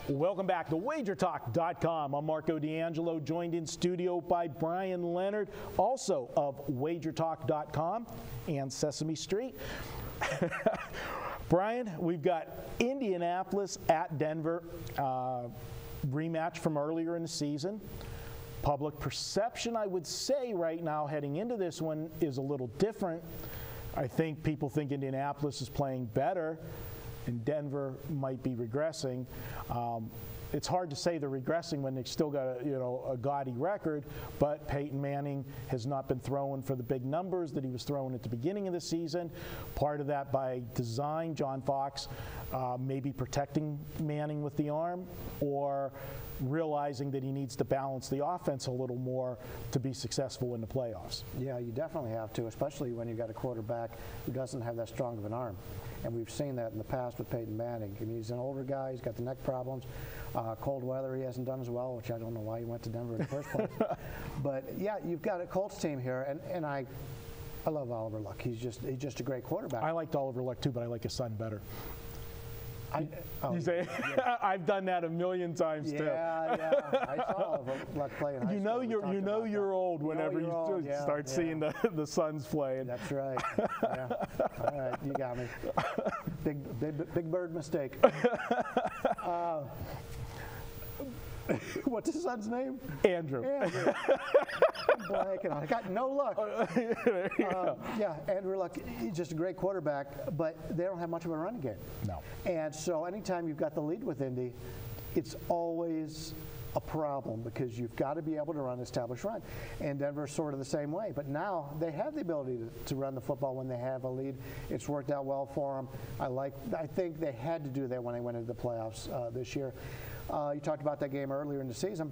Welcome back to WagerTalk.com. I'm Marco D'Angelo, joined in studio by Brian Leonard, also of WagerTalk.com and Sesame Street. Brian, we've got Indianapolis at Denver, rematch from earlier in the season. Public perception, I would say, right now heading into this one is a little different. I think people think Indianapolis is playing better and Denver might be regressing. It's hard to say they're regressing when they've still got a gaudy record, but Peyton Manning has not been throwing for the big numbers that he was throwing at the beginning of the season. Part of that by design, John Fox maybe protecting Manning with the arm, or realizing that he needs to balance the offense a little more to be successful in the playoffs. Yeah, you definitely have to, especially when you've got a quarterback who doesn't have that strong of an arm. And we've seen that in the past with Peyton Manning. I mean, he's an older guy. He's got the neck problems. Cold weather, he hasn't done as well, which I don't know why he went to Denver in the first place. But, yeah, you've got a Colts team here, and I love Oliver Luck. He's just a great quarterback. I liked Oliver Luck, too, but I like his son better. You say, yeah. I've done that a million times too. Yeah. I saw Oliver Luck play in high school. You're old whenever you start seeing the sons playing. That's right. Yeah. All right, you got me. Big bird mistake. What's his son's name? Andrew. I got no luck. Yeah, Andrew Luck, he's just a great quarterback, but they don't have much of a running game. No. And so anytime you've got the lead with Indy, it's always a problem because you've got to be able to run an established run. And Denver's sort of the same way. But now they have the ability to run the football when they have a lead. It's worked out well for them. I think they had to do that when they went into the playoffs this year. You talked about that game earlier in the season.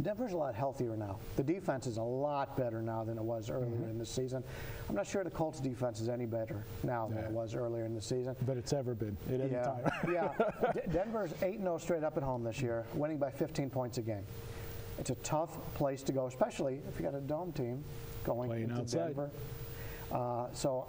Denver's a lot healthier now. The defense is a lot better now than it was earlier in the season. I'm not sure the Colts' defense is any better now than it was earlier in the season. But it's ever been at any time. Yeah. Denver's 8-0 straight up at home this year, winning by 15 points a game. It's a tough place to go, especially if you got a dome team going into Denver. So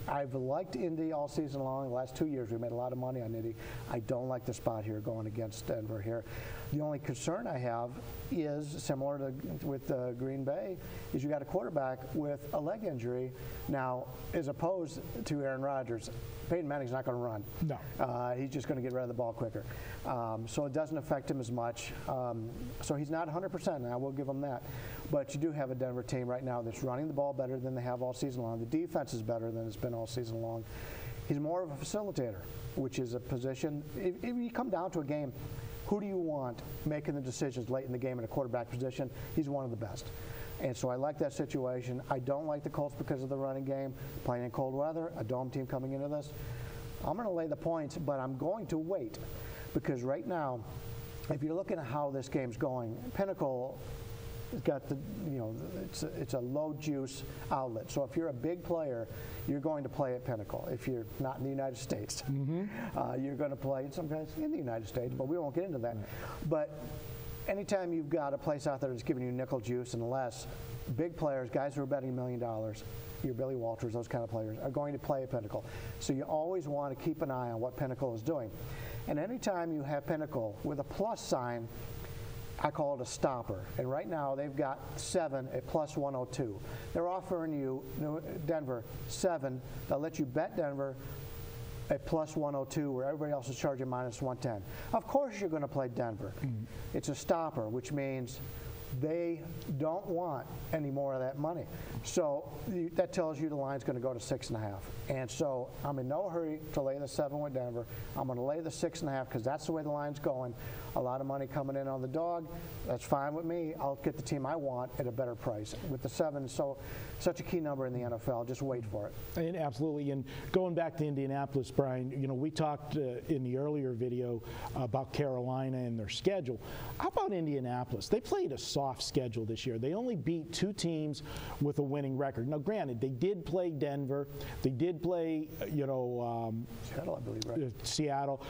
I've liked Indy all season long. The last 2 years, we made a lot of money on Indy. I don't like the spot here going against Denver here. The only concern I have is, similar to with Green Bay, is you got a quarterback with a leg injury. Now, as opposed to Aaron Rodgers, Peyton Manning's not going to run. No. He's just going to get rid of the ball quicker. So it doesn't affect him as much. So he's not 100%, and I will give him that. But you do have a Denver team right now that's running the ball better than they have all season long. The defense is better than it's been all season long. He's more of a facilitator, which is a position. If you come down to a game, who do you want making the decisions late in the game in a quarterback position? He's one of the best. And so I like that situation. I don't like the Colts because of the running game, playing in cold weather, a dome team coming into this. I'm going to lay the points, but I'm going to wait because right now, if you're looking at how this game's going, Pinnacle has got the, it's a low juice outlet. So if you're a big player, you're going to play at Pinnacle. If you're not in the United States, you're going to play sometimes in the United States, but we won't get into that. But anytime you've got a place out there that's giving you nickel juice and less, big players, guys who are betting $1 million, your Billy Walters, those kind of players, are going to play at Pinnacle. So you always want to keep an eye on what Pinnacle is doing. And anytime you have Pinnacle with a plus sign, I call it a stopper. And right now they've got 7 at plus 102. They're offering you, Denver, 7. They'll let you bet Denver at plus 102 where everybody else is charging minus 110. Of course you're going to play Denver. It's a stopper, which means they don't want any more of that money. So that tells you the line's going to go to 6.5. And so I'm in no hurry to lay the 7 with Denver. I'm going to lay the 6.5 because that's the way the line's going. A lot of money coming in on the dog. That's fine with me. I'll get the team I want at a better price. With the 7, so such a key number in the NFL. Just wait for it. And absolutely. And going back to Indianapolis, Brian, we talked in the earlier video about Carolina and their schedule. How about Indianapolis? They played a soft schedule this year. They only beat 2 teams with a winning record. Now, granted, they did play Denver. They did play, Seattle, I believe, right? Seattle.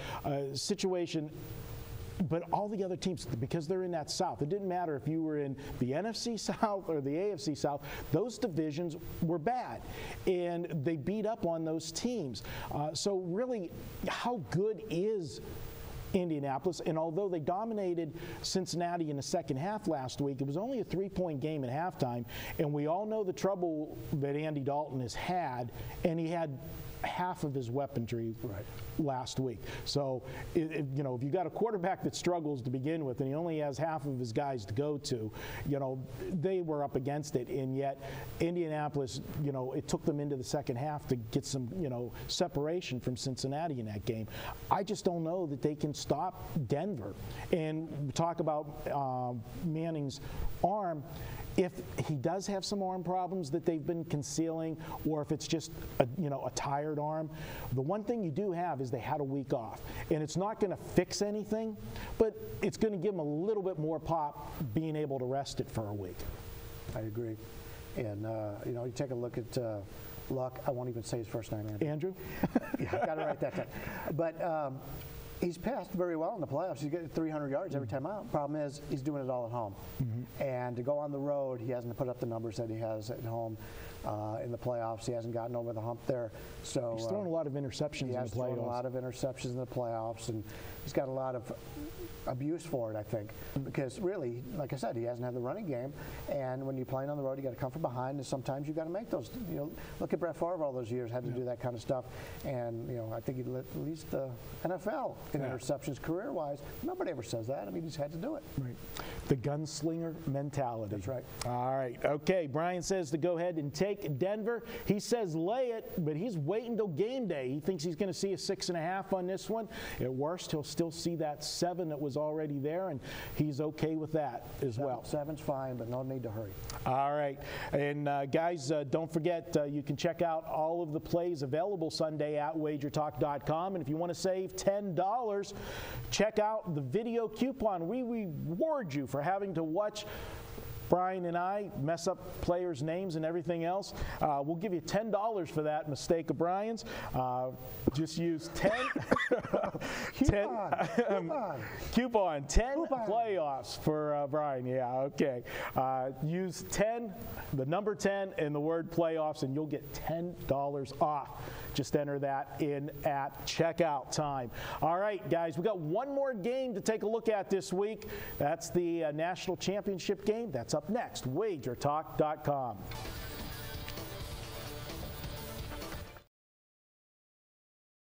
Situation. But all the other teams, because they're in that South, it didn't matter if you were in the NFC South or the AFC South, those divisions were bad. And they beat up on those teams. So really, how good is Indianapolis. And although they dominated Cincinnati in the second half last week, it was only a 3-point game at halftime. And we all know the trouble that Andy Dalton has had, and he had half of his weaponry last week. So, if you got a quarterback that struggles to begin with, and he only has half of his guys to go to, they were up against it, and yet Indianapolis, it took them into the second half to get some, separation from Cincinnati in that game. I just don't know that they can stop Denver. And talk about Manning's arm. If he does have some arm problems that they've been concealing, or if it's just a tired arm, the one thing you do have is they had a week off, and it's not going to fix anything, but it's going to give them a little bit more pop being able to rest it for a week. I agree, and you take a look at Luck. I won't even say his first name. Andrew. Yeah, I got to write that down. But he's passed very well in the playoffs. He's getting 300 yards every time out. Problem is, he's doing it all at home. And to go on the road, he hasn't put up the numbers that he has at home in the playoffs. He hasn't gotten over the hump there. So he's thrown a lot of interceptions in the playoffs. He has thrown a lot of interceptions in the playoffs, and he's got a lot of abuse for it, I think, because really, like I said, he hasn't had the running game, and when you're playing on the road, you got to come from behind, and sometimes you got to make those. Look at Brett Favre all those years, had to do that kind of stuff, and I think he led at least the NFL in interceptions career-wise. Nobody ever says that. I mean, he's had to do it. Right. The gunslinger mentality. That's right. All right. Okay. Brian says to go ahead and take Denver. He says lay it, but he's waiting until game day. He thinks he's going to see a 6.5 on this one. At worst, he'll still see that 7 that was already there, and he's okay with that as well. 7's fine, but no need to hurry. All right. And guys, don't forget, you can check out all of the plays available Sunday at wagertalk.com. And if you want to save $10, check out the video coupon. We reward you for having to watch Brian and I mess up players' names and everything else. We'll give you $10 for that mistake of Brian's. Just use 10 coupon 10 playoffs for Brian. Yeah, okay. Use 10, the number 10, and the word playoffs, and you'll get $10 off. Just enter that in at checkout time. All right, guys, we got one more game to take a look at this week. That's the national championship game. That's up next. WagerTalk.com.